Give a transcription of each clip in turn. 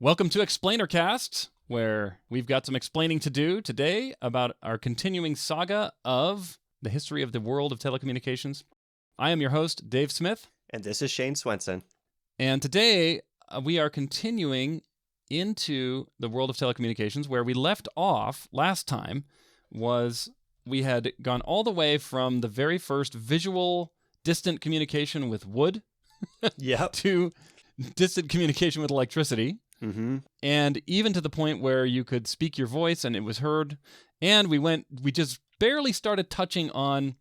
Welcome to Explainercast, where we've got some explaining to do today about our continuing saga of the history of the world of telecommunications. I am your host, Dave Smith. And this is Shane Swenson. And today we are continuing into the world of telecommunications. Where we left off last time was we had gone all the way from the very first visual distant communication with wood Yep. to distant communication with electricity. Mm-hmm. And even to the point where you could speak your voice and it was heard. And we just barely started touching on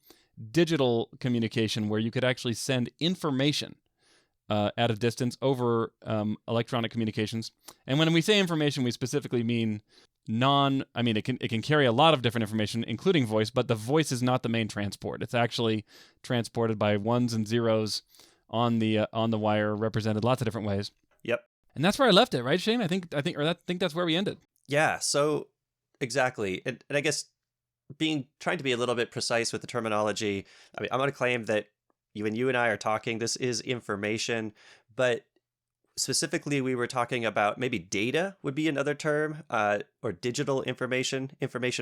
digital communication, where you could actually send information at a distance over electronic communications. And when we say information, we specifically mean it can carry a lot of different information, including voice, but the voice is not the main transport. It's actually transported by ones and zeros on the wire, represented lots of different ways. Yep. And that's where I left it, right, Shane? I think that's where we ended. Yeah. So exactly, and I guess trying to be a little bit precise with the terminology. I mean, I'm going to claim that when you and I are talking, this is information, but specifically, we were talking about maybe data would be another term, or digital information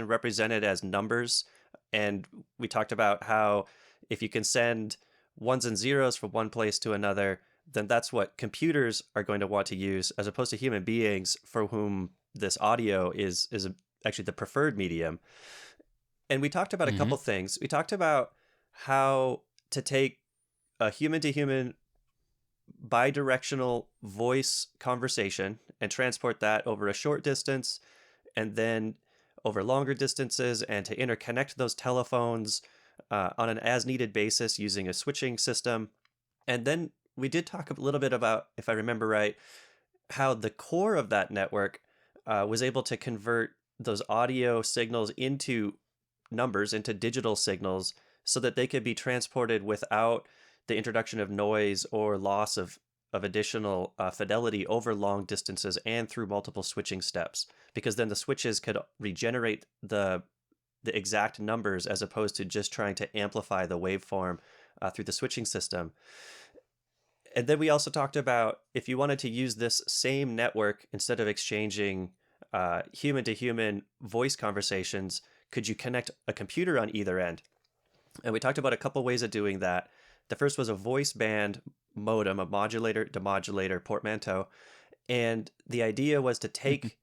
represented as numbers. And we talked about how if you can send ones and zeros from one place to another, then that's what computers are going to want to use, as opposed to human beings, for whom this audio is actually the preferred medium. And we talked about a couple things. We talked about how to take a human-to-human bidirectional voice conversation and transport that over a short distance and then over longer distances, and to interconnect those telephones on an as-needed basis using a switching system. And then we did talk a little bit about, if I remember right, how the core of that network was able to convert those audio signals into numbers, into digital signals, so that they could be transported without the introduction of noise or loss of additional fidelity over long distances and through multiple switching steps, because then the switches could regenerate the exact numbers, as opposed to just trying to amplify the waveform through the switching system. And then we also talked about, if you wanted to use this same network, instead of exchanging human-to-human voice conversations, could you connect a computer on either end? And we talked about a couple ways of doing that. The first was a voice band modem, a modulator-demodulator portmanteau. And the idea was to take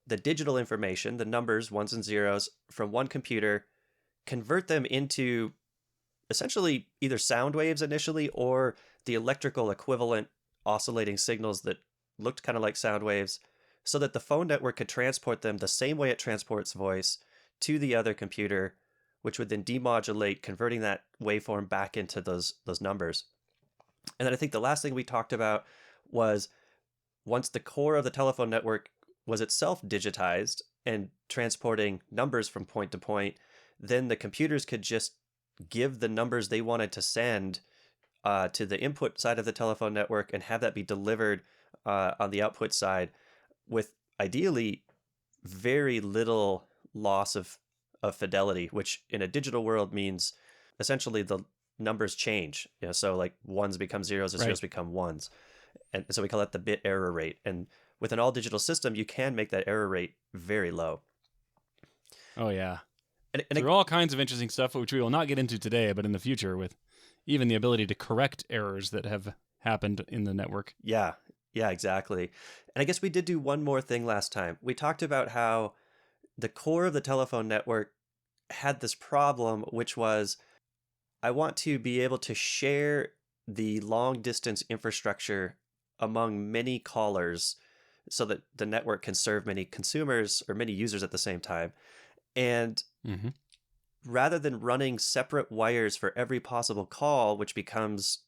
the digital information, the numbers, ones and zeros, from one computer, convert them into essentially either sound waves initially, or the electrical equivalent oscillating signals that looked kind of like sound waves, so that the phone network could transport them the same way it transports voice to the other computer, which would then demodulate, converting that waveform back into those numbers. And then I think the last thing we talked about was, once the core of the telephone network was itself digitized and transporting numbers from point to point, then the computers could just give the numbers they wanted to send to the input side of the telephone network, and have that be delivered on the output side, with ideally very little loss of fidelity, which in a digital world means essentially the numbers change. So like ones become zeros, and zeros become ones. And so we call that the bit error rate. And with an all digital system, you can make that error rate very low. Oh, yeah. And there are all kinds of interesting stuff, which we will not get into today, but in the future, with even the ability to correct errors that have happened in the network. Yeah, exactly. And I guess we did do one more thing last time. We talked about how the core of the telephone network had this problem, which was, I want to be able to share the long distance infrastructure among many callers, so that the network can serve many consumers or many users at the same time. And rather than running separate wires for every possible call, which becomes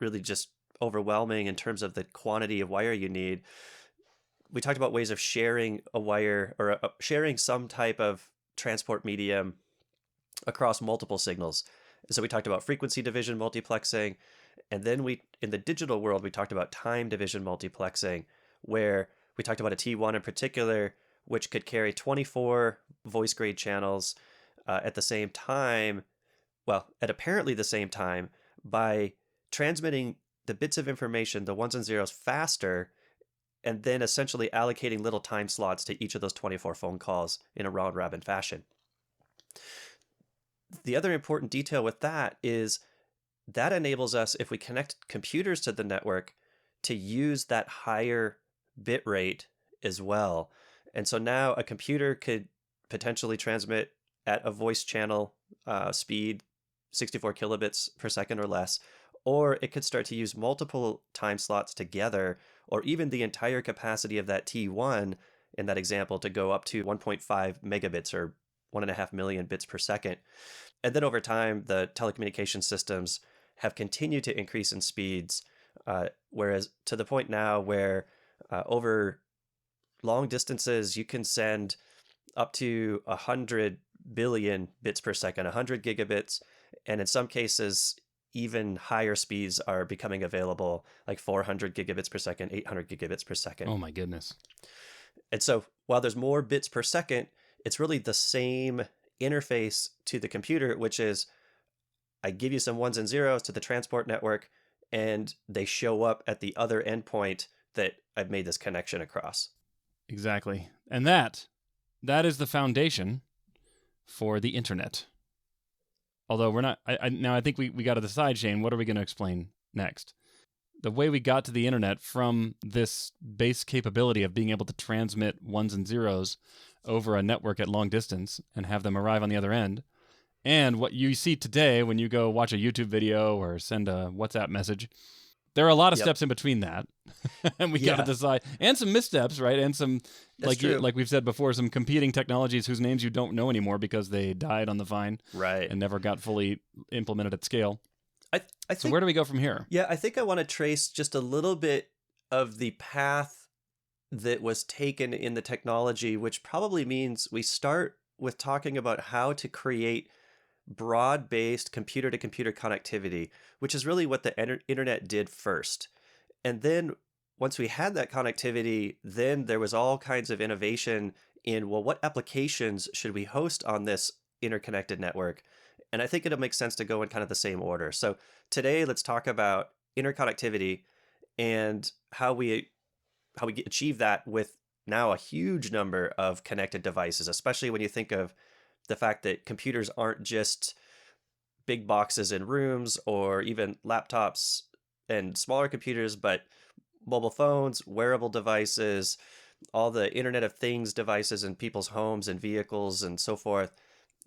really just overwhelming in terms of the quantity of wire you need, we talked about ways of sharing a wire, or sharing some type of transport medium across multiple signals. So we talked about frequency division multiplexing. And then in the digital world, we talked about time division multiplexing, where we talked about a T1 in particular, which could carry 24 voice grade channels at the same time, at apparently the same time, by transmitting the bits of information, the ones and zeros, faster and then essentially allocating little time slots to each of those 24 phone calls in a round robin fashion. The other important detail with that is that enables us, if we connect computers to the network, to use that higher bit rate as well. And so now a computer could potentially transmit at a voice channel speed 64 kilobits per second or less, or it could start to use multiple time slots together, or even the entire capacity of that T1 in that example to go up to 1.5 megabits or 1.5 million bits per second. And then over time, the telecommunication systems have continued to increase in speeds, whereas to the point now where over long distances, you can send up to 100 billion bits per second, 100 gigabits, and in some cases, even higher speeds are becoming available, like 400 gigabits per second, 800 gigabits per second. Oh my goodness. And so while there's more bits per second, it's really the same interface to the computer, which is I give you some ones and zeros to the transport network, and they show up at the other endpoint that I've made this connection across. Exactly. And that is the foundation for the internet. Although we're not, now I think we got to decide, Shane, what are we going to explain next? The way we got to the internet from this base capability of being able to transmit ones and zeros over a network at long distance and have them arrive on the other end, and what you see today when you go watch a YouTube video or send a WhatsApp message, there are a lot of steps in between that. And we got to decide, and some missteps, right? And some, like we've said before, some competing technologies whose names you don't know anymore because they died on the vine, right, and never got fully implemented at scale. I think, so where do we go from here? Yeah, I think I want to trace just a little bit of the path that was taken in the technology, which probably means we start with talking about how to create broad-based computer-to-computer connectivity, which is really what the internet did first. And then once we had that connectivity, then there was all kinds of innovation in, well, what applications should we host on this interconnected network? And I think it'll make sense to go in kind of the same order. So today, let's talk about interconnectivity and how we achieve that with now a huge number of connected devices, especially when you think of the fact that computers aren't just big boxes in rooms or even laptops and smaller computers, but mobile phones, wearable devices, all the Internet of Things devices in people's homes and vehicles and so forth.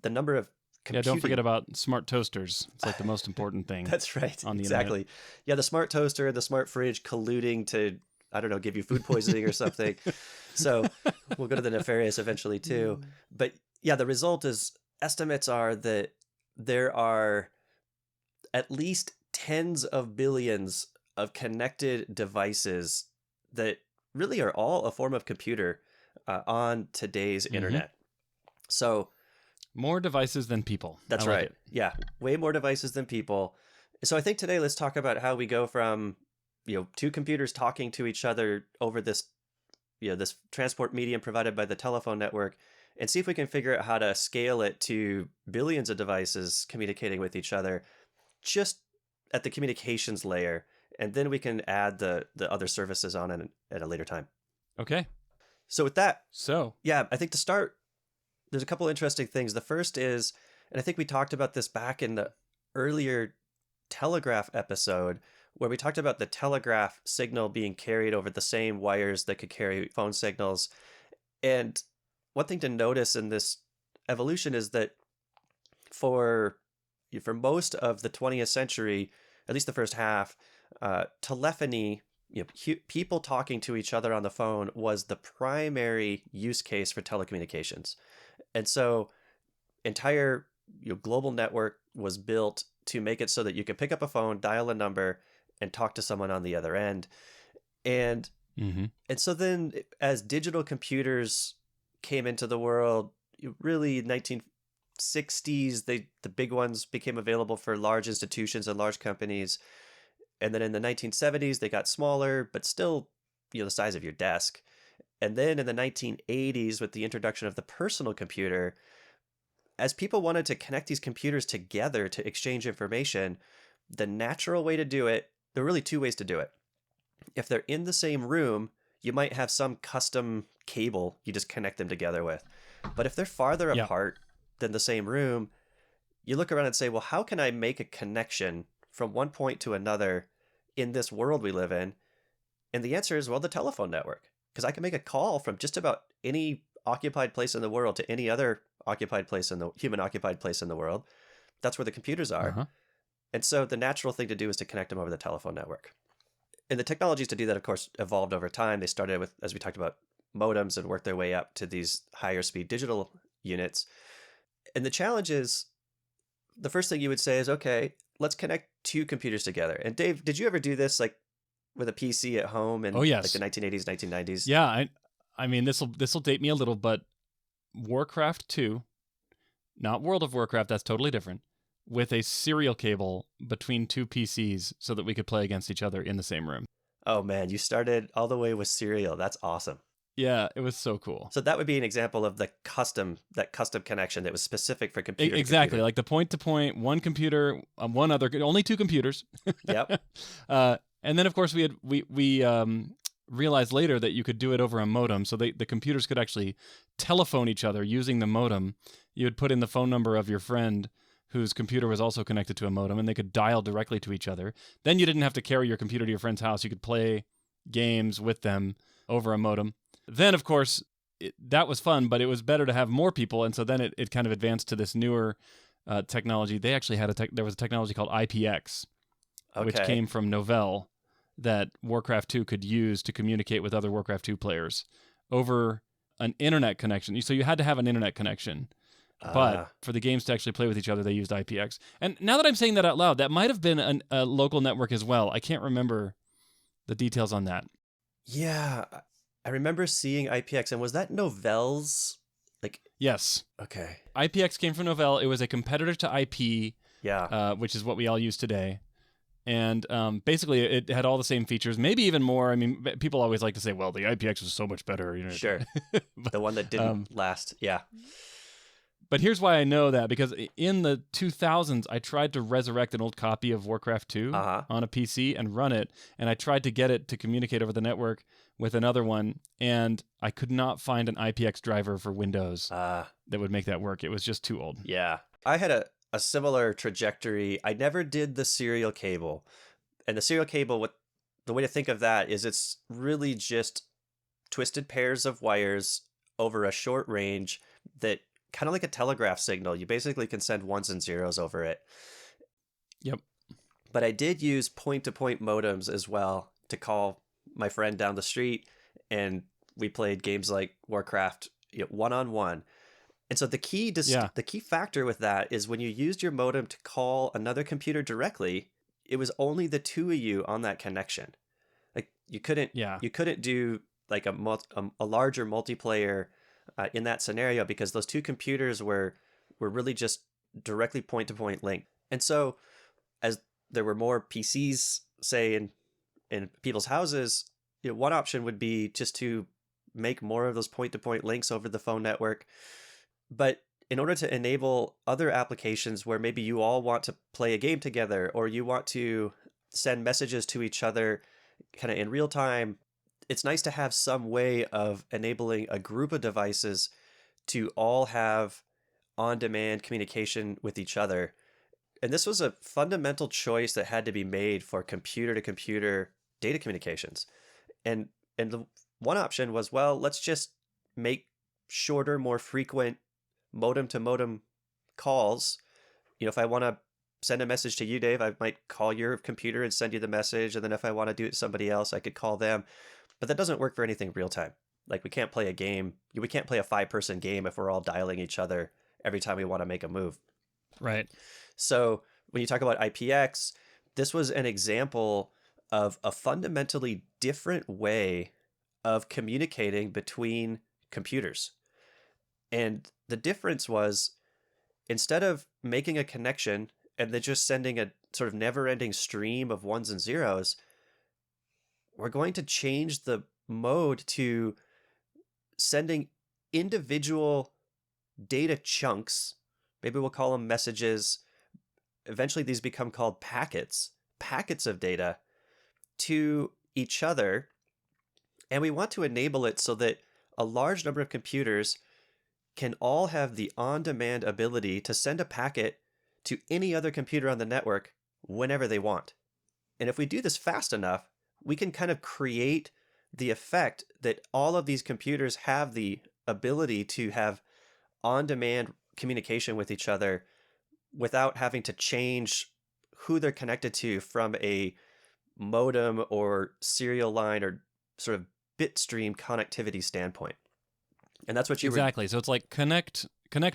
The number of don't forget about smart toasters. It's like the most important thing. That's right. On the exactly. internet. Yeah, the smart toaster, the smart fridge colluding to, I don't know, give you food poisoning or something. So we'll go to the nefarious eventually too. But yeah, the result is, estimates are that there are at least tens of billions of connected devices that really are all a form of computer on today's internet. So more devices than people. That's right. Yeah, way more devices than people. So I think today let's talk about how we go from, two computers talking to each other over this, this transport medium provided by the telephone network, and see if we can figure out how to scale it to billions of devices communicating with each other just at the communications layer. And then we can add the other services on at a later time. Okay. So with that, yeah, I think to start, there's a couple interesting things. The first is, and I think we talked about this back in the earlier telegraph episode, where we talked about the telegraph signal being carried over the same wires that could carry phone signals. And one thing to notice in this evolution is that for most of the 20th century, at least the first half, telephony, people talking to each other on the phone was the primary use case for telecommunications. And so entire global network was built to make it so that you could pick up a phone, dial a number, and talk to someone on the other end. And and so then as digital computers came into the world, really 1960s, the big ones became available for large institutions and large companies. And then in the 1970s, they got smaller, but still, the size of your desk. And then in the 1980s, with the introduction of the personal computer, as people wanted to connect these computers together to exchange information, the natural way to do it, there are really two ways to do it. If they're in the same room, you might have some custom cable you just connect them together with. But if they're farther Yeah. apart than the same room, you look around and say, well, how can I make a connection from one point to another in this world we live in? And the answer is, well, the telephone network. Because I can make a call from just about any occupied place in the world to any other occupied place in the human occupied place in the world. That's where the computers are. Uh-huh. And so the natural thing to do is to connect them over the telephone network. And the technologies to do that, of course, evolved over time. They started with, as we talked about, modems and worked their way up to these higher speed digital units. And the challenge is, the first thing you would say is, okay, let's connect two computers together. And Dave, did you ever do this like with a PC at home in Oh, yes. like the 1980s, 1990s? Yeah, I mean, this will date me a little, but Warcraft 2, not World of Warcraft, that's totally different, with a serial cable between two PCs so that we could play against each other in the same room. Oh man, you started all the way with serial. That's awesome. Yeah, it was so cool. So that would be an example of that custom connection that was specific for computer. Exactly, to computer. like the point-to-point, one computer, one other, only two computers. Yep. And then, of course, we realized later that you could do it over a modem, so the computers could actually telephone each other using the modem. You would put in the phone number of your friend whose computer was also connected to a modem, and they could dial directly to each other. Then you didn't have to carry your computer to your friend's house. You could play games with them over a modem. Then, of course, that was fun, but it was better to have more people, and so then it kind of advanced to this newer technology. They actually had there was a technology called IPX, which came from Novell, that Warcraft 2 could use to communicate with other Warcraft 2 players over an internet connection. So you had to have an internet connection. But for the games to actually play with each other, they used IPX. And now that I'm saying that out loud, that might have been a local network as well. I can't remember the details on that. Yeah, I remember seeing IPX, and was that Novell's? Yes. Okay. IPX came from Novell. It was a competitor to IP, which is what we all use today. And basically, it had all the same features, maybe even more. I mean, people always like to say, well, the IPX was so much better. You know? Sure. But, the one that didn't last. Yeah. But here's why I know that, because in the 2000s, I tried to resurrect an old copy of Warcraft 2 on a PC and run it, and I tried to get it to communicate over the network with another one, and I could not find an IPX driver for Windows that would make that work. It was just too old. Yeah. I had a similar trajectory. I never did the serial cable. And the serial cable, the way to think of that is it's really just twisted pairs of wires over a short range that, kind of like a telegraph signal, you basically can send ones and zeros over it. Yep. But I did use point-to-point modems as well to call my friend down the street, and we played games like Warcraft one-on-one. And so the key factor with that is when you used your modem to call another computer directly, it was only the two of you on that connection. Like you couldn't do like a larger multiplayer in that scenario, because those two computers were really just directly point-to-point linked. And so as there were more PCs, say in people's houses, one option would be just to make more of those point-to-point links over the phone network. But in order to enable other applications where maybe you all want to play a game together, or you want to send messages to each other kind of in real time, it's nice to have some way of enabling a group of devices to all have on-demand communication with each other. And this was a fundamental choice that had to be made for computer-to-computer data communications. And the one option was, well, let's just make shorter, more frequent modem-to-modem calls. If I want to send a message to you, Dave, I might call your computer and send you the message. And then if I want to do it to somebody else, I could call them. But that doesn't work for anything real time. Like we can't play a game. We can't play a 5-person game if we're all dialing each other every time we want to make a move. Right. So when you talk about IPX, this was an example of a fundamentally different way of communicating between computers. And the difference was, instead of making a connection and then just sending a sort of never-ending stream of ones and zeros, we're going to change the mode to sending individual data chunks. Maybe we'll call them messages. Eventually, these become called packets of data to each other. And we want to enable it so that a large number of computers can all have the on-demand ability to send a packet to any other computer on the network whenever they want. And if we do this fast enough, we can kind of create the effect that all of these computers have the ability to have on-demand communication with each other without having to change who they're connected to from a modem or serial line or sort of bitstream connectivity standpoint. And that's what you Exactly. So it's like connect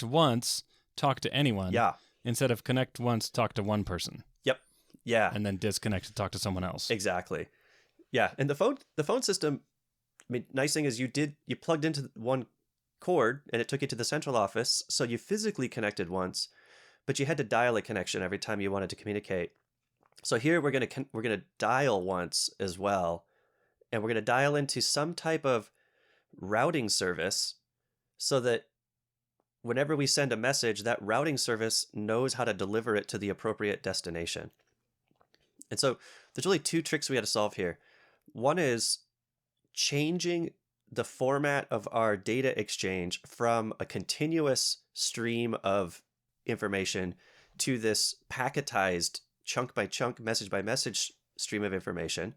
once, talk to anyone. Yeah. Instead of connect once, talk to one person. Yep. Yeah. And then disconnect to talk to someone else. Exactly. Yeah. And the phone system, I mean, nice thing is you plugged into one cord and it took you to the central office. So you physically connected once, but you had to dial a connection every time you wanted to communicate. So here we're gonna dial once as well, and we're gonna dial into some type of routing service so that whenever we send a message, that routing service knows how to deliver it to the appropriate destination. And so there's really two tricks we had to solve here. One is changing the format of our data exchange from a continuous stream of information to this packetized chunk by chunk, message by message stream of information.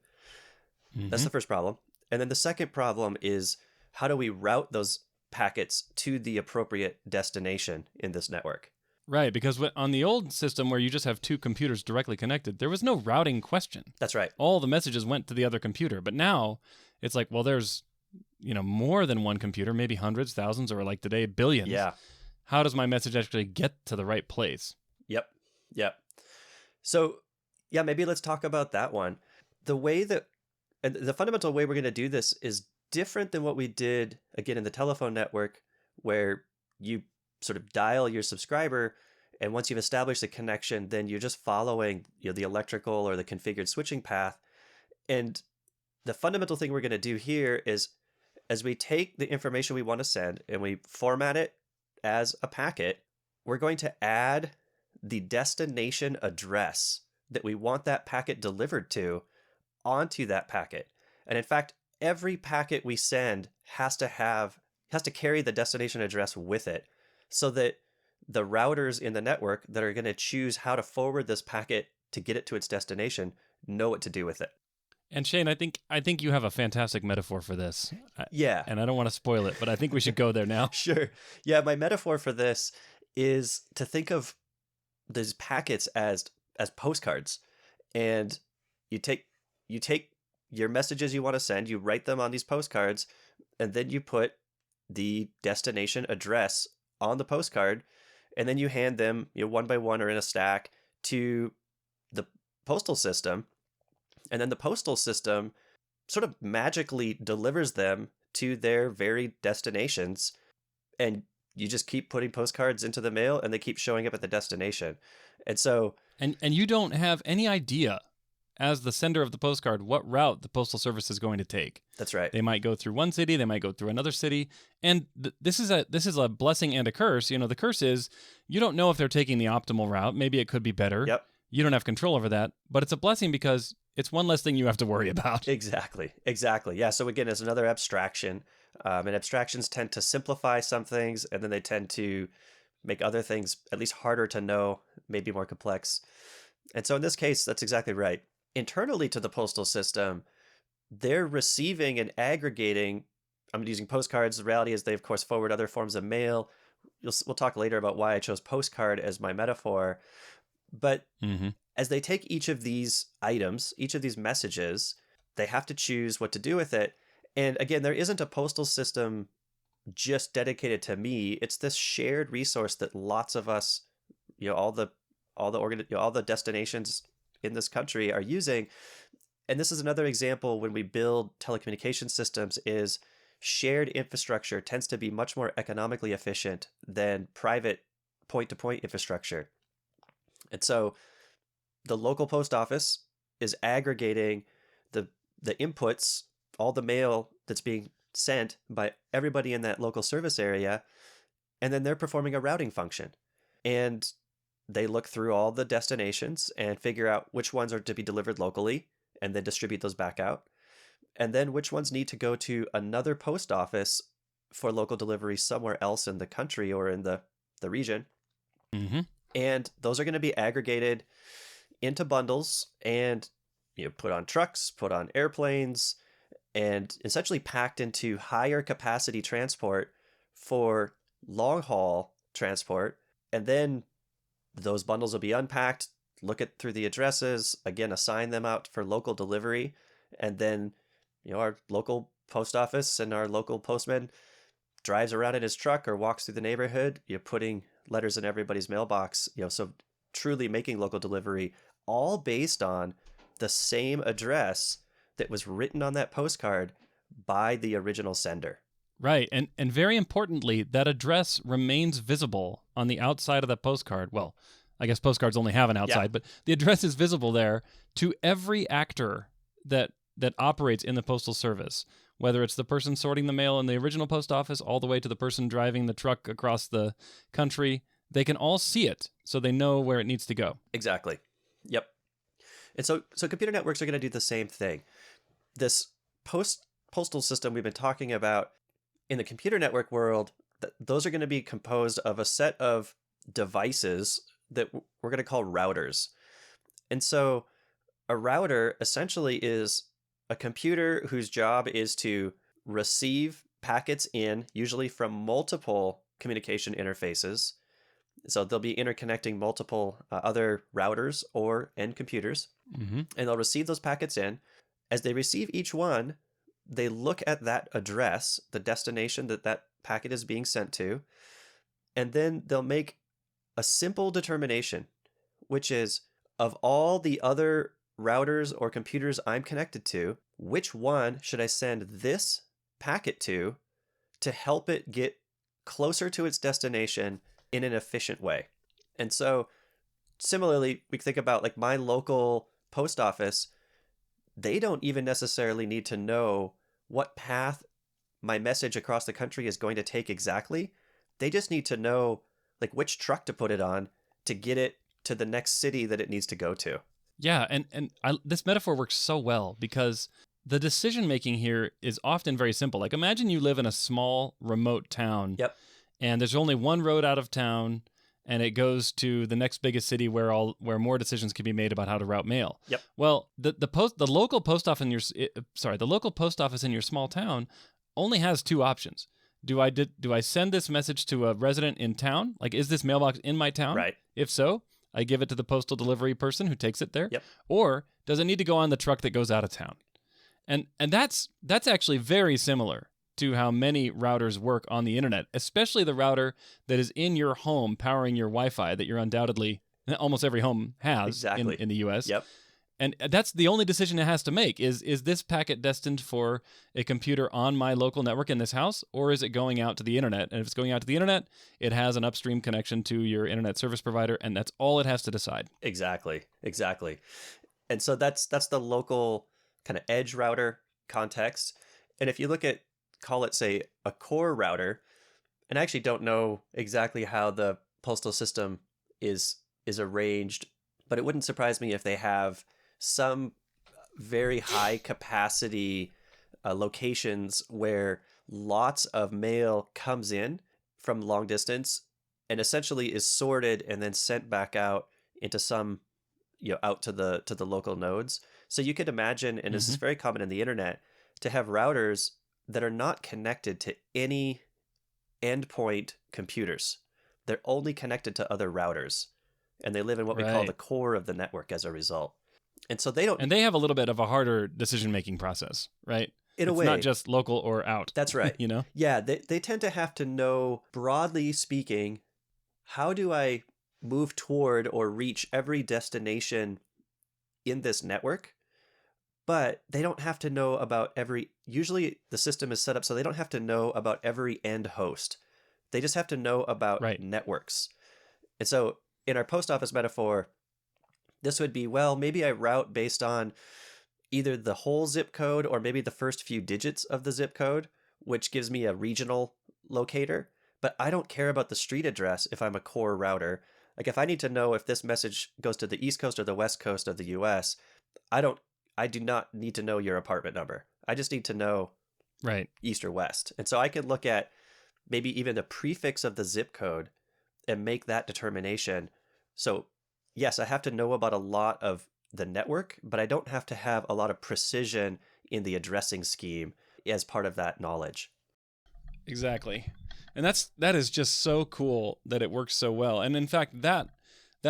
That's the first problem. And then the second problem is how do we route those packets to the appropriate destination in this network? Right, because on the old system where you just have two computers directly connected, there was no routing question. That's right. All the messages went to the other computer. But now it's like, well, there's, more than one computer, maybe hundreds, thousands, or like today, billions. Yeah. How does my message actually get to the right place? Yep. So, yeah, maybe let's talk about that one. And the fundamental way we're going to do this is different than what we did, again, in the telephone network, where you sort of dial your subscriber, and once you've established a connection, then you're just following the electrical or the configured switching path. And the fundamental thing we're going to do here is, as we take the information we want to send and we format it as a packet, we're going to add the destination address that we want that packet delivered to onto that packet. And in fact, every packet we send has to carry the destination address with it, so that the routers in the network that are going to choose how to forward this packet to get it to its destination know what to do with it. And Shane, I think you have a fantastic metaphor for this. Yeah. And I don't want to spoil it, but I think we should go there now. Sure. Yeah, my metaphor for this is to think of these packets as postcards. And you take your messages you want to send, you write them on these postcards, and then you put the destination address on the postcard, and then you hand them, one by one or in a stack, to the postal system. And then the postal system sort of magically delivers them to their very destinations. And you just keep putting postcards into the mail and they keep showing up at the destination. And so... And you don't have any idea, as the sender of the postcard, what route the Postal Service is going to take. That's right. They might go through one city, they might go through another city. And this is a blessing and a curse. The curse is you don't know if they're taking the optimal route. Maybe it could be better. Yep. You don't have control over that. But it's a blessing because it's one less thing you have to worry about. Exactly. Yeah. So again, it's another abstraction. And abstractions tend to simplify some things, and then they tend to make other things at least harder to know, maybe more complex. And so in this case, that's exactly right. Internally to the postal system, they're receiving and aggregating. I'm using postcards. The reality is they, of course, forward other forms of mail. We'll talk later about why I chose postcard as my metaphor. But as they take each of these items, each of these messages, they have to choose what to do with it. And again, there isn't a postal system just dedicated to me. It's this shared resource that lots of us, all the destinations in this country are using. And this is another example when we build telecommunication systems is shared infrastructure tends to be much more economically efficient than private point-to-point infrastructure. And so the local post office is aggregating the inputs, all the mail that's being sent by everybody in that local service area, and then they're performing a routing function. And they look through all the destinations and figure out which ones are to be delivered locally and then distribute those back out. and then which ones need to go to another post office for local delivery somewhere else in the country or in the region. Mm-hmm. And those are going to be aggregated into bundles and put on trucks, put on airplanes, and essentially packed into higher capacity transport for long haul transport. And then those bundles will be unpacked, look at through the addresses, again, assign them out for local delivery. And then, our local post office and our local postman drives around in his truck or walks through the neighborhood, putting letters in everybody's mailbox, so truly making local delivery all based on the same address that was written on that postcard by the original sender. Right. And very importantly, that address remains visible on the outside of the postcard. Well, I guess postcards only have an outside, but the address is visible there to every actor that operates in the postal service, whether it's the person sorting the mail in the original post office all the way to the person driving the truck across the country. They can all see it, so they know where it needs to go. Exactly. Yep. And so computer networks are going to do the same thing. This postal system we've been talking about in the computer network world, those are going to be composed of a set of devices that we're going to call routers. And so a router essentially is a computer whose job is to receive packets in, usually from multiple communication interfaces. So they'll be interconnecting multiple other routers or end computers, and they'll receive those packets in. As they receive each one, they look at that address, the destination that packet is being sent to, and then they'll make a simple determination, which is, of all the other routers or computers I'm connected to, which one should I send this packet to help it get closer to its destination in an efficient way? And so similarly, we think about like my local post office. They don't even necessarily need to know what path my message across the country is going to take exactly. They just need to know like which truck to put it on to get it to the next city that it needs to go to. Yeah, and this metaphor works so well because the decision making here is often very simple. Like imagine you live in a small remote town. Yep. And there's only one road out of town, and it goes to the next biggest city where more decisions can be made about how to route mail. Yep. Well, the local post office the local post office in your small town only has two options. Do I send this message to a resident in town? Like, is this mailbox in my town? Right. If so, I give it to the postal delivery person who takes it there. Yep. Or does it need to go on the truck that goes out of town? And that's actually very similar to how many routers work on the internet, especially the router that is in your home powering your Wi-Fi that you're undoubtedly almost every home has in the US. Yep. And that's the only decision it has to make is this packet destined for a computer on my local network in this house, or is it going out to the internet? And if it's going out to the internet, it has an upstream connection to your internet service provider, and that's all it has to decide. Exactly. And so that's the local kind of edge router context. And if you look at, call it, say, a core router, and I actually don't know exactly how the postal system is arranged, but it wouldn't surprise me if they have some very high capacity locations where lots of mail comes in from long distance and essentially is sorted and then sent back out into some, out to the local nodes. So you could imagine, and this is very common in the internet, to have routers that are not connected to any endpoint computers. They're only connected to other routers, and they live in what we call the core of the network as a result. And so they don't... And they have a little bit of a harder decision-making process, right? In a way. It's not just local or out. That's right. Yeah, they tend to have to know, broadly speaking, how do I move toward or reach every destination in this network? But they don't have to know about usually the system is set up so they don't have to know about every end host. They just have to know about networks. And so in our post office metaphor, this would be, well, maybe I route based on either the whole zip code or maybe the first few digits of the zip code, which gives me a regional locator. But I don't care about the street address if I'm a core router. Like if I need to know if this message goes to the East Coast or the West Coast of the US, I do not need to know your apartment number. I just need to know Right. east or west. And so I could look at maybe even the prefix of the zip code and make that determination. So, yes, I have to know about a lot of the network, but I don't have to have a lot of precision in the addressing scheme as part of that knowledge. Exactly. And that is just so cool that it works so well. And in fact, that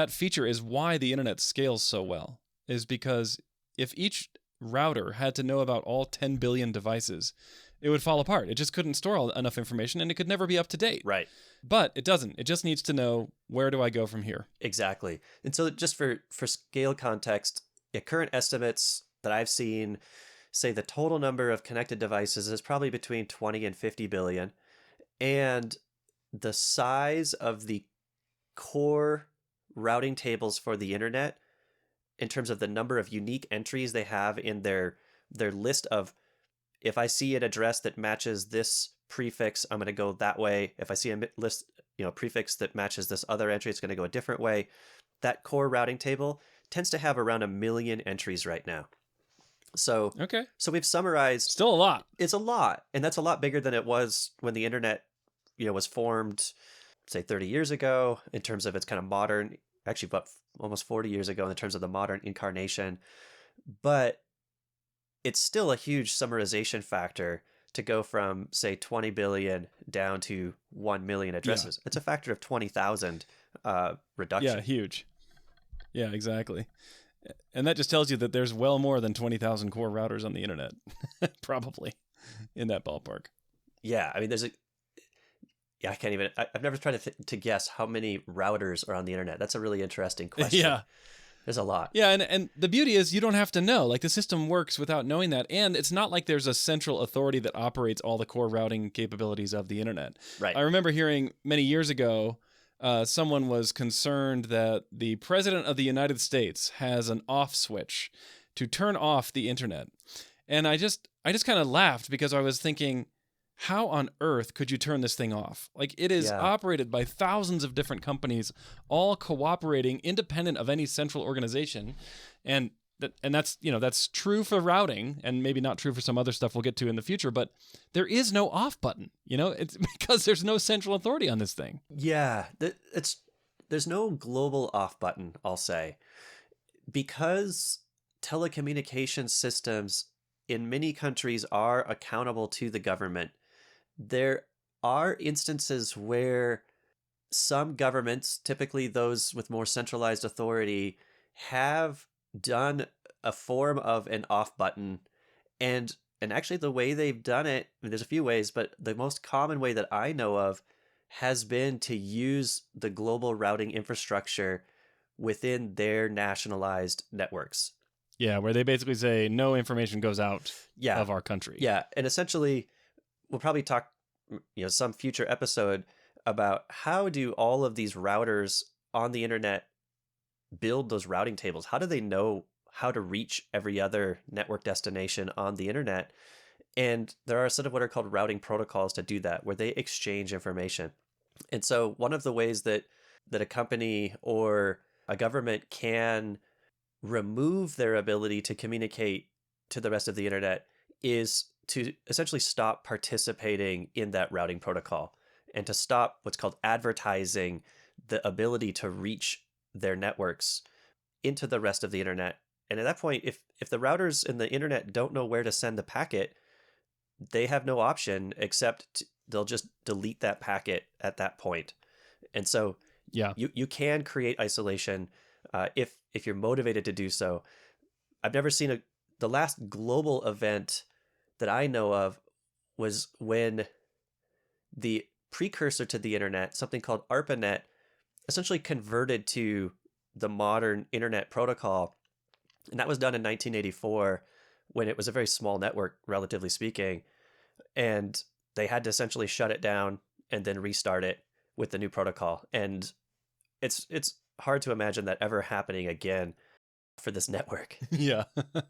feature is why the internet scales so well, is because if each router had to know about all 10 billion devices, it would fall apart. It just couldn't store enough information, and it could never be up to date. Right. But it doesn't. It just needs to know, where do I go from here? Exactly. And so just for scale context, current estimates that I've seen say the total number of connected devices is probably between 20 and 50 billion. And the size of the core routing tables for the internet, in terms of the number of unique entries they have in their list of, if I see an address that matches this prefix, I'm going to go that way. If I see a list, prefix that matches this other entry, it's going to go a different way. That core routing table tends to have around 1 million entries right now. So, okay. So we've summarized. Still a lot. It's a lot, and that's a lot bigger than it was when the internet, was formed, say 30 years ago, in terms of its kind of modern. Actually, about almost 40 years ago in terms of the modern incarnation. But it's still a huge summarization factor to go from, say, 20 billion down to 1 million addresses. Yeah. It's a factor of 20,000 reduction. Yeah, huge. Yeah, exactly. And that just tells you that there's well more than 20,000 core routers on the internet, probably, in that ballpark. Yeah, I mean, I can't even, I've never tried to guess how many routers are on the internet. That's a really interesting question. Yeah. There's a lot. Yeah, and the beauty is you don't have to know. Like, the system works without knowing that. And it's not like there's a central authority that operates all the core routing capabilities of the internet. Right. I remember hearing many years ago, someone was concerned that the president of the United States has an off switch to turn off the internet. And I just kind of laughed, because I was thinking, how on earth could you turn this thing off? Like, it is operated by thousands of different companies, all cooperating independent of any central organization. And that's true for routing, and maybe not true for some other stuff we'll get to in the future, but there is no off button, it's because there's no central authority on this thing. Yeah, there's no global off button, I'll say, because telecommunications systems in many countries are accountable to the government. There are instances where some governments, typically those with more centralized authority, have done a form of an off button. And actually the way they've done it, there's a few ways, but the most common way that I know of has been to use the global routing infrastructure within their nationalized networks. Yeah, where they basically say no information goes out of our country. Yeah, and essentially we'll probably talk, some future episode about how do all of these routers on the internet build those routing tables? How do they know how to reach every other network destination on the internet? And there are a set of what are called routing protocols to do that, where they exchange information. And so one of the ways that a company or a government can remove their ability to communicate to the rest of the internet is to essentially stop participating in that routing protocol, and to stop what's called advertising the ability to reach their networks into the rest of the internet. And at that point, if the routers in the internet don't know where to send the packet, they have no option except they'll just delete that packet at that point. And so you can create isolation if you're motivated to do so. I've never seen the last global event that I know of was when the precursor to the internet, something called ARPANET, essentially converted to the modern internet protocol. And that was done in 1984, when it was a very small network, relatively speaking. And they had to essentially shut it down and then restart it with the new protocol. And it's hard to imagine that ever happening again for this network. Yeah,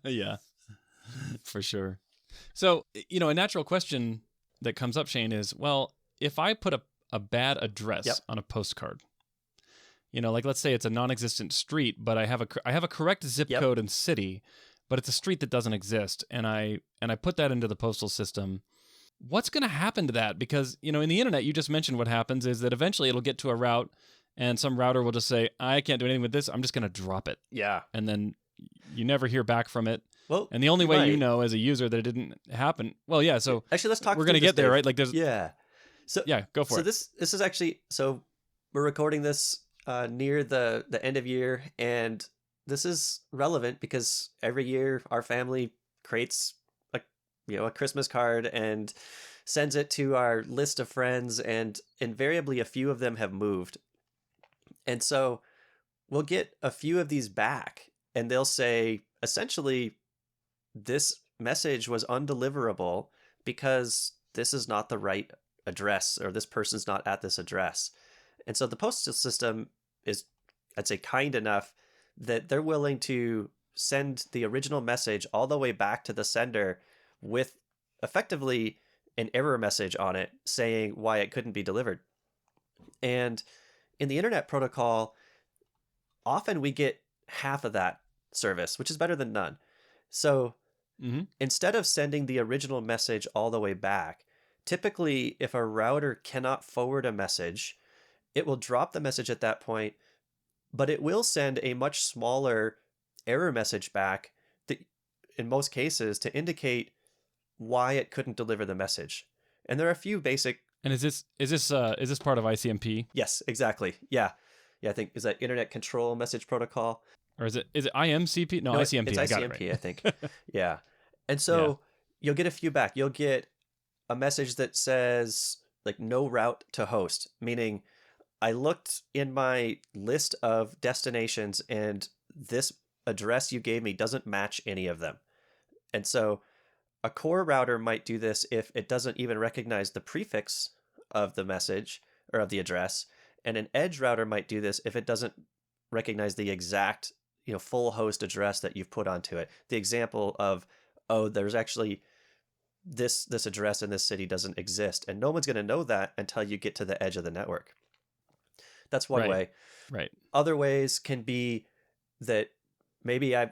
yeah, for sure. So, a natural question that comes up, Shane, is, well, if I put a bad address on a postcard, like let's say it's a non-existent street, but I have a correct zip code and city, but it's a street that doesn't exist, and I put that into the postal system. What's going to happen to that? Because, in the internet, you just mentioned what happens is that eventually it'll get to a route and some router will just say, I can't do anything with this. I'm just going to drop it. Yeah. And then you never hear back from it. Well, and the only way you know as a user that it didn't happen. Well, yeah. So actually, let's talk. We're going to get there, right? Like there's. Yeah. So yeah, go for it. So this is actually, so we're recording this near the end of year, and this is relevant because every year our family creates a Christmas card and sends it to our list of friends, and invariably a few of them have moved. And so we'll get a few of these back, and they'll say, essentially, this message was undeliverable because this is not the right address, or this person's not at this address. And so the postal system is, I'd say, kind enough that they're willing to send the original message all the way back to the sender with effectively an error message on it saying why it couldn't be delivered. And in the internet protocol, often we get half of that service, which is better than none. So instead of sending the original message all the way back, typically if a router cannot forward a message, it will drop the message at that point, but it will send a much smaller error message back that, in most cases, to indicate why it couldn't deliver the message. And there are a few basic. And is this part of ICMP? Yes, exactly. Yeah. I think, is that Internet Control Message Protocol, or is it IMCP? No, ICMP. It's I ICMP, got it right. I think. Yeah. And so you'll get a few back. You'll get a message that says no route to host, meaning I looked in my list of destinations and this address you gave me doesn't match any of them. And so a core router might do this if it doesn't even recognize the prefix of the message or of the address. And an edge router might do this if it doesn't recognize the exact, full host address that you've put onto it. The example of, there's actually this address in this city doesn't exist. And no one's going to know that until you get to the edge of the network. That's one way. Right. Other ways can be that maybe I've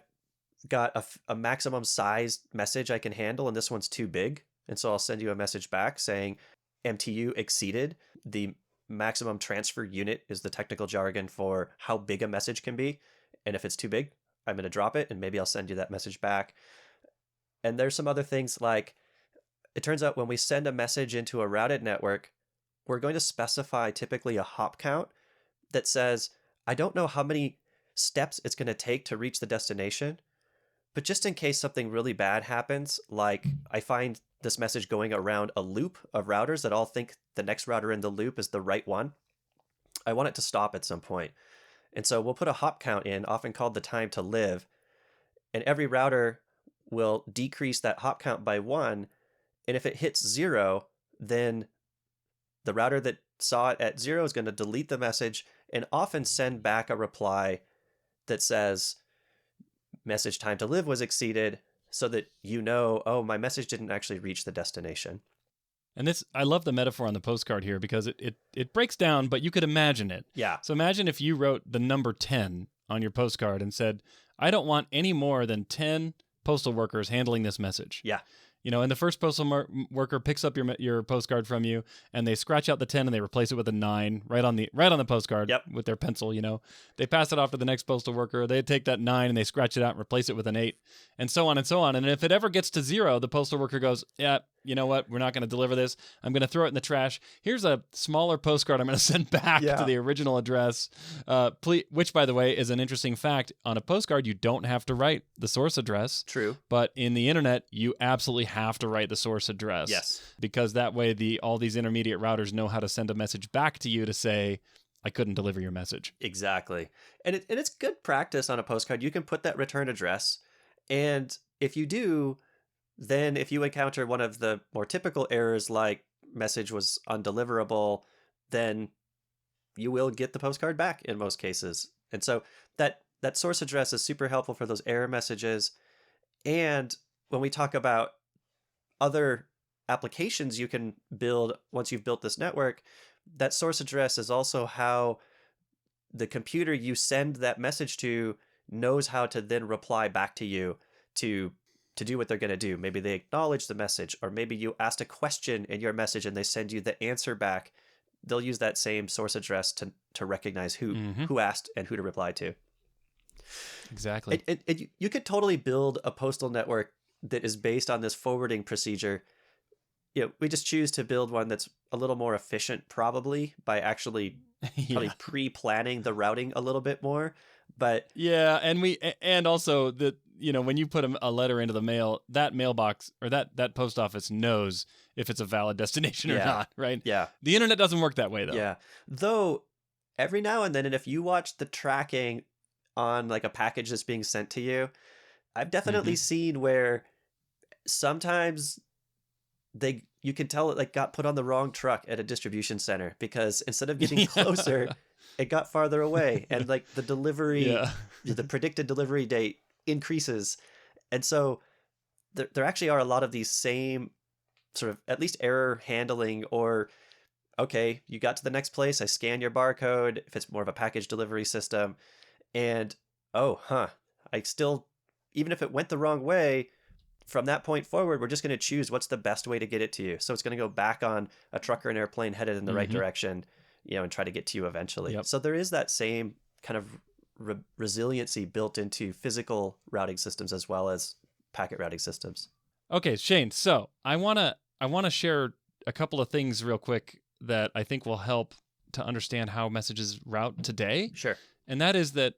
got a maximum size message I can handle, and this one's too big. And so I'll send you a message back saying MTU exceeded. The maximum transfer unit is the technical jargon for how big a message can be. And if it's too big, I'm going to drop it, and maybe I'll send you that message back. And there's some other things like, it turns out when we send a message into a routed network, we're going to specify typically a hop count that says, I don't know how many steps it's going to take to reach the destination, but just in case something really bad happens, like I find this message going around a loop of routers that all think the next router in the loop is the right one, I want it to stop at some point. And so we'll put a hop count in, often called the time to live, and every router will decrease that hop count by 1. And if it hits 0, then the router that saw it at 0 is going to delete the message and often send back a reply that says, message time to live was exceeded, so that my message didn't actually reach the destination. And this, I love the metaphor on the postcard here because it breaks down, but you could imagine it. Yeah. So imagine if you wrote the number 10 on your postcard and said, I don't want any more than 10 postal workers handling this message. Yeah. And the first postal worker picks up your postcard from you, and they scratch out the 10 and they replace it with a 9 right on the postcard with their pencil. They pass it off to the next postal worker. They take that 9 and they scratch it out and replace it with an 8, and so on and so on. And if it ever gets to 0, the postal worker goes, yeah, you know what? We're not going to deliver this. I'm going to throw it in the trash. Here's a smaller postcard I'm going to send back to the original address. Which, by the way, is an interesting fact. On a postcard, you don't have to write the source address. True. But in the internet, you absolutely have to write the source address. Yes. Because that way all these intermediate routers know how to send a message back to you to say, I couldn't deliver your message. Exactly. And it's good practice on a postcard. You can put that return address. And if you do, then if you encounter one of the more typical errors like message was undeliverable, then you will get the postcard back in most cases. And so that source address is super helpful for those error messages. And when we talk about other applications you can build once you've built this network, that source address is also how the computer you send that message to knows how to then reply back to you to do what they're going to do. Maybe they acknowledge the message, or maybe you asked a question in your message and they send you the answer back. They'll use that same source address to recognize who asked and who to reply to. Exactly. You could totally build a postal network that is based on this forwarding procedure. We just choose to build one that's a little more efficient, probably by actually pre-planning the routing a little bit more. But yeah, and also that when you put a letter into the mail, that mailbox or that post office knows if it's a valid destination or not, right? Yeah. The internet doesn't work that way though. Yeah. Though every now and then, and if you watch the tracking on like a package that's being sent to you, I've definitely seen where sometimes you can tell it like got put on the wrong truck at a distribution center, because instead of getting closer, it got farther away, and like the delivery, the predicted delivery date increases. And so there actually are a lot of these same sort of at least error handling, or okay, you got to the next place, I scan your barcode if it's more of a package delivery system, and I still, even if it went the wrong way, from that point forward, we're just going to choose what's the best way to get it to you. So it's going to go back on a truck or an airplane headed in the right direction, and try to get to you eventually. So there is that same kind of resiliency built into physical routing systems as well as packet routing systems. Okay, Shane. So I wanna share a couple of things real quick that I think will help to understand how messages route today. Sure. And that is that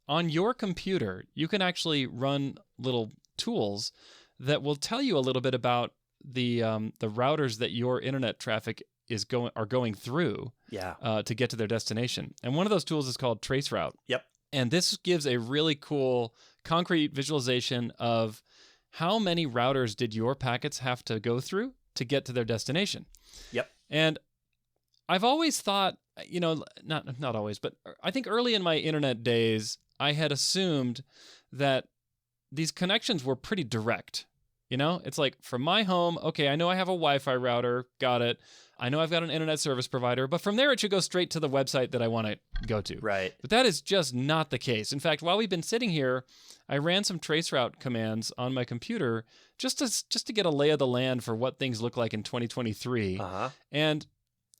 on your computer, you can actually run little tools that will tell you a little bit about the routers that your internet traffic are going through to get to their destination. And one of those tools is called Traceroute. Yep. And this gives a really cool concrete visualization of how many routers did your packets have to go through to get to their destination. Yep. And I've always thought, not always, but I think early in my internet days, I had assumed that these connections were pretty direct. It's like from my home, okay, I know I have a Wi-Fi router, got it. I know I've got an internet service provider, but from there it should go straight to the website that I want to go to. Right. But that is just not the case. In fact, while we've been sitting here, I ran some traceroute commands on my computer just to get a lay of the land for what things look like in 2023. And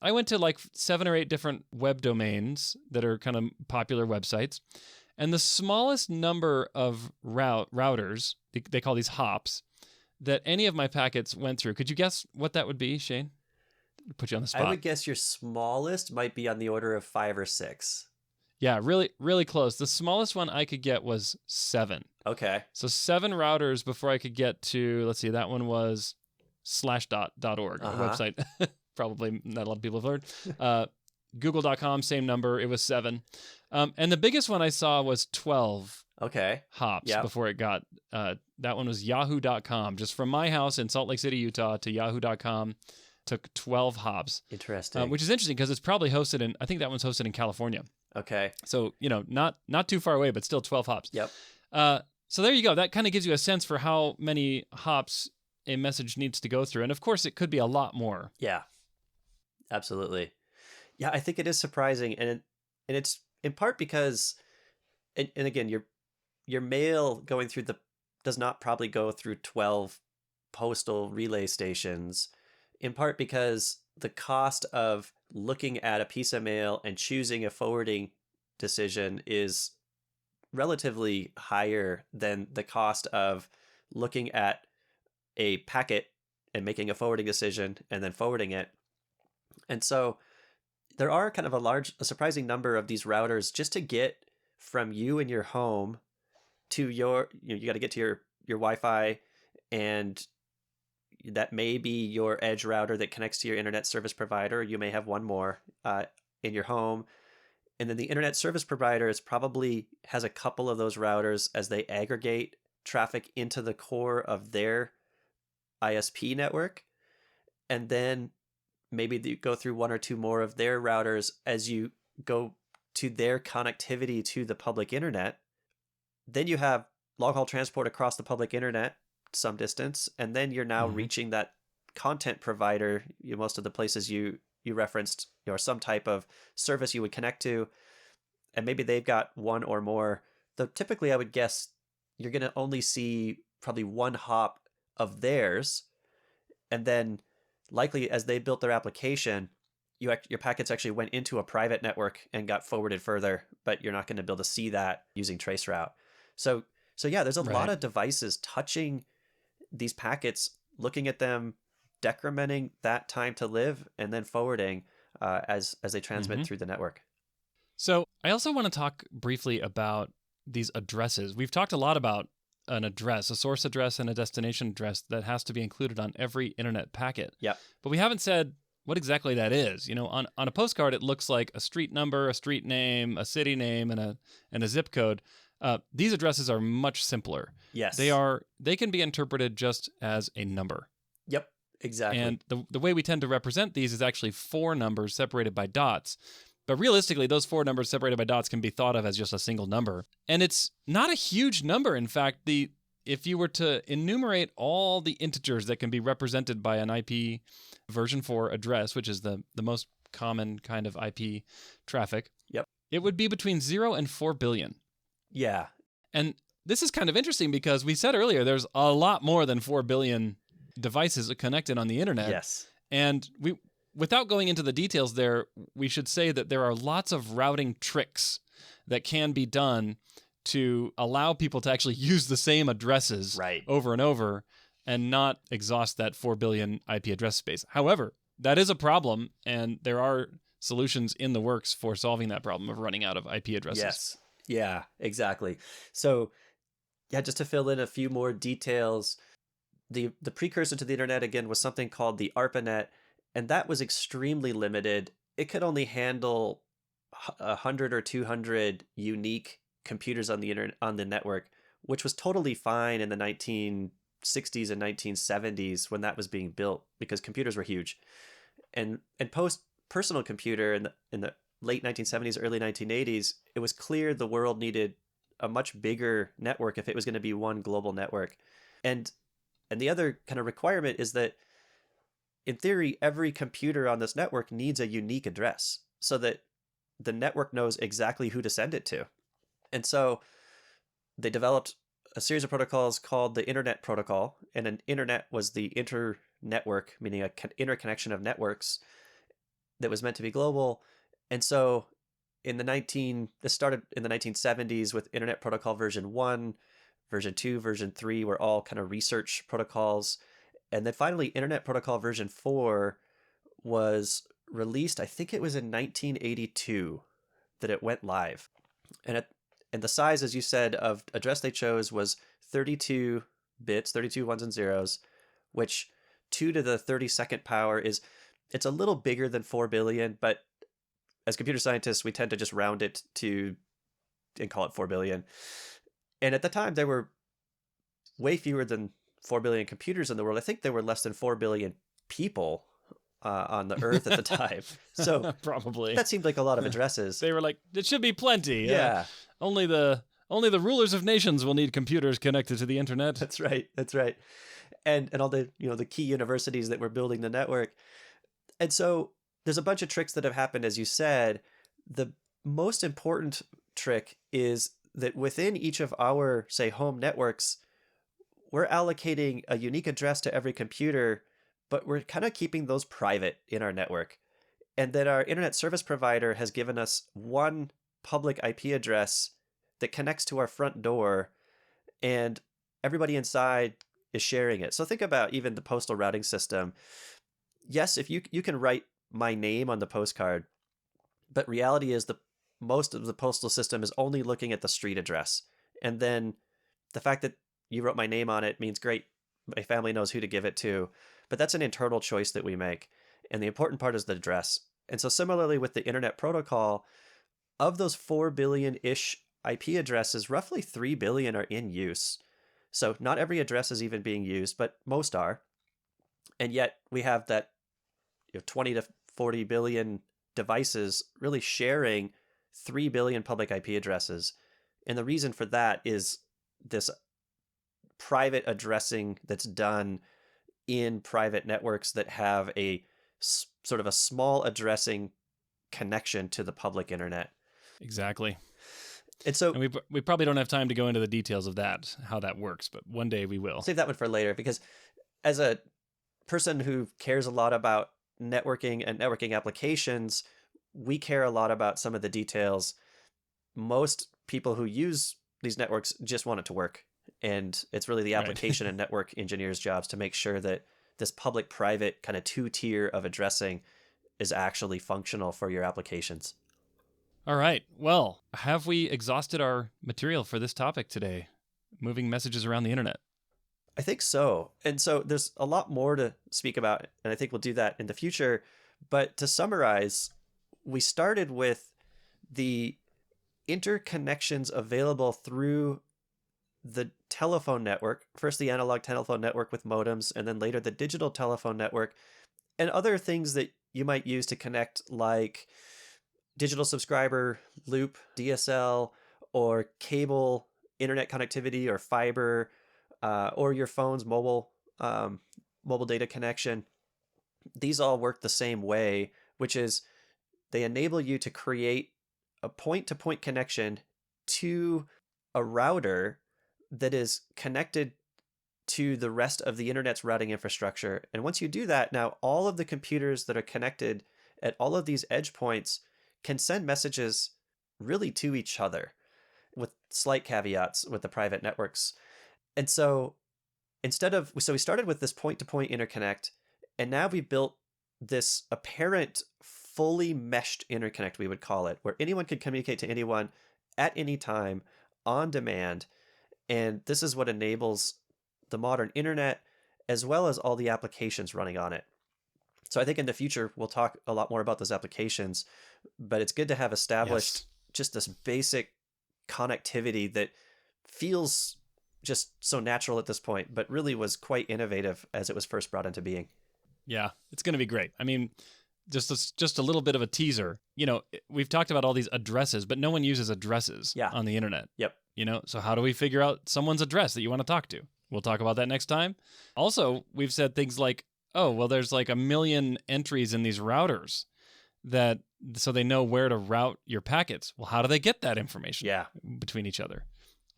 I went to like 7 or 8 different web domains that are kind of popular websites. And the smallest number of routers, they call these hops, that any of my packets went through. Could you guess what that would be, Shane? Put you on the spot. I would guess your smallest might be on the order of 5 or 6. Yeah, really, really close. The smallest one I could get was 7. Okay. So 7 routers before I could get to, let's see, that one was /.org, a website probably not a lot of people have heard. Google.com, same number. It was 7. And the biggest one I saw was 12 hops before it got, that one was yahoo.com. Just from my house in Salt Lake City, Utah to yahoo.com took 12 hops. Interesting. Which is interesting because it's probably hosted in, I think that one's hosted in California. Okay. So, not too far away, but still 12 hops. Yep. So there you go. That kind of gives you a sense for how many hops a message needs to go through. And of course, it could be a lot more. Yeah, absolutely. Yeah, I think it is surprising. And it's in part because, and again, your mail going through does not probably go through 12 postal relay stations, in part because the cost of looking at a piece of mail and choosing a forwarding decision is relatively higher than the cost of looking at a packet and making a forwarding decision and then forwarding it. And so there are kind of a surprising number of these routers just to get from you and your home to you got to get to your Wi-Fi, and that may be your edge router that connects to your internet service provider. You may have one more in your home. And then the internet service provider probably has a couple of those routers as they aggregate traffic into the core of their ISP network. And then maybe you go through 1 or 2 more of their routers as you go to their connectivity to the public internet. Then you have long haul transport across the public internet some distance, and then you're now reaching that content provider, most of the places you referenced, or some type of service you would connect to, and maybe they've got 1 or more. Though typically I would guess you're going to only see probably one hop of theirs. And then likely as they built their application, your packets actually went into a private network and got forwarded further, but you're not going to be able to see that using traceroute. So yeah, there's a lot of devices touching these packets, looking at them, decrementing that time to live, and then forwarding as they transmit through the network. So I also want to talk briefly about these addresses. We've talked a lot about an address, a source address and a destination address that has to be included on every internet packet. Yep. But we haven't said what exactly that is. You know, on a postcard, it looks like a street number, a street name, a city name, and a zip code. These addresses are much simpler. Yes. They can be interpreted just as a number. Yep, exactly. And the way we tend to represent these is actually 4 numbers separated by dots. But realistically, those 4 numbers separated by dots can be thought of as just a single number. And it's not a huge number. In fact, if you were to enumerate all the integers that can be represented by an IP version 4 address, which is the most common kind of IP traffic, yep, it would be between 0 and 4 billion. Yeah. And this is kind of interesting because we said earlier there's a lot more than 4 billion devices connected on the internet. Yes. And without going into the details there, we should say that there are lots of routing tricks that can be done to allow people to actually use the same addresses over and over and not exhaust that 4 billion IP address space. However, that is a problem, and there are solutions in the works for solving that problem of running out of IP addresses. Yes. Yeah, exactly. So, yeah, just to fill in a few more details, the precursor to the internet, again, was something called the ARPANET, and that was extremely limited. It could only handle 100 or 200 unique computers on the network, which was totally fine in the 1960s and 1970s when that was being built because computers were huge. And post personal computer in the late 1970s, early 1980s, it was clear the world needed a much bigger network if it was going to be one global network. And the other kind of requirement is that, in theory, every computer on this network needs a unique address so that the network knows exactly who to send it to. And so they developed a series of protocols called the Internet Protocol, and an internet was the inter-network, meaning an interconnection of networks that was meant to be global. And so this started in the 1970s with Internet Protocol version 1, version 2, version 3 were all kind of research protocols. And then finally, Internet Protocol version 4 was released, I think it was in 1982 that it went live. And the size, as you said, of address they chose was 32 bits, 32 ones and zeros, which 2 to the 32nd power it's a little bigger than 4 billion, but as computer scientists, we tend to just round it to and call it 4 billion. And at the time, there were way fewer than 4 billion computers in the world. I think there were less than 4 billion people on the earth at the time. So probably that seemed like a lot of addresses. They were like, it should be plenty. Yeah. Only the rulers of nations will need computers connected to the internet. That's right. And all the the key universities that were building the network. And so there's a bunch of tricks that have happened, as you said. The most important trick is that within each of our, say, home networks, we're allocating a unique address to every computer, but we're kind of keeping those private in our network. And then our internet service provider has given us one public IP address that connects to our front door, and everybody inside is sharing it. So think about even the postal routing system. Yes, if you can write my name on the postcard, but reality is most of the postal system is only looking at the street address. And then the fact that you wrote my name on it means great, my family knows who to give it to. But that's an internal choice that we make. And the important part is the address. And so similarly with the Internet Protocol, of those 4 billion-ish IP addresses, roughly 3 billion are in use. So not every address is even being used, but most are. And yet we have that 20 to 40 billion devices really sharing 3 billion public IP addresses. And the reason for that is this private addressing that's done in private networks that have a sort of a small addressing connection to the public internet. Exactly. And so And we probably don't have time to go into the details of that, how that works, but one day we will. save that one for later, because as a person who cares a lot about networking and networking applications, we care a lot about some of the details. Most people who use these networks just want it to work. And it's really the Right. application and network engineers' jobs to make sure that this public-private kind of two-tier of addressing is actually functional for your applications. All right. Well, have we exhausted our material for this topic today? Moving messages around the internet. I think so. And so there's a lot more to speak about, and I think we'll do that in the future. But to summarize, we started with the interconnections available through the telephone network. First, the analog telephone network with modems, and then later the digital telephone network, and other things that you might use to connect, like digital subscriber loop, DSL, or cable internet connectivity, or fiber, or your phone's mobile data connection. These all work the same way, which is they enable you to create a point-to-point connection to a router that is connected to the rest of the internet's routing infrastructure. And once you do that, now all of the computers that are connected at all of these edge points can send messages really to each other, with slight caveats with the private networks. And so we started with this point-to-point interconnect, and now we built this apparent fully meshed interconnect, we would call it, where anyone can communicate to anyone at any time on demand. And this is what enables the modern internet, as well as all the applications running on it. So I think in the future, we'll talk a lot more about those applications, but it's good to have established just this basic connectivity that feels just so natural at this point, but really was quite innovative as it was first brought into being. Yeah, it's going to be great. I mean, just a little bit of a teaser. You know, we've talked about all these addresses, but no one uses addresses on the internet. Yep. You know, so how do we figure out someone's address that you want to talk to? We'll talk about that next time. Also, we've said things like, oh, well, there's like 1 million entries in these routers so they know where to route your packets. Well, how do they get that information between each other?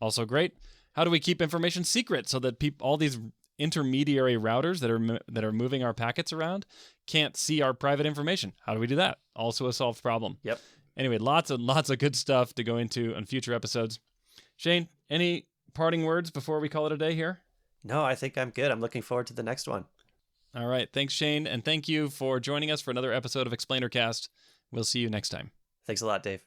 Also great. How do we keep information secret so that all these intermediary routers that are moving our packets around can't see our private information? How do we do that? Also a solved problem. Yep. Anyway, lots of good stuff to go into on future episodes. Shane, any parting words before we call it a day here? No, I think I'm good. I'm looking forward to the next one. All right. Thanks, Shane. And thank you for joining us for another episode of ExplainerCast. We'll see you next time. Thanks a lot, Dave.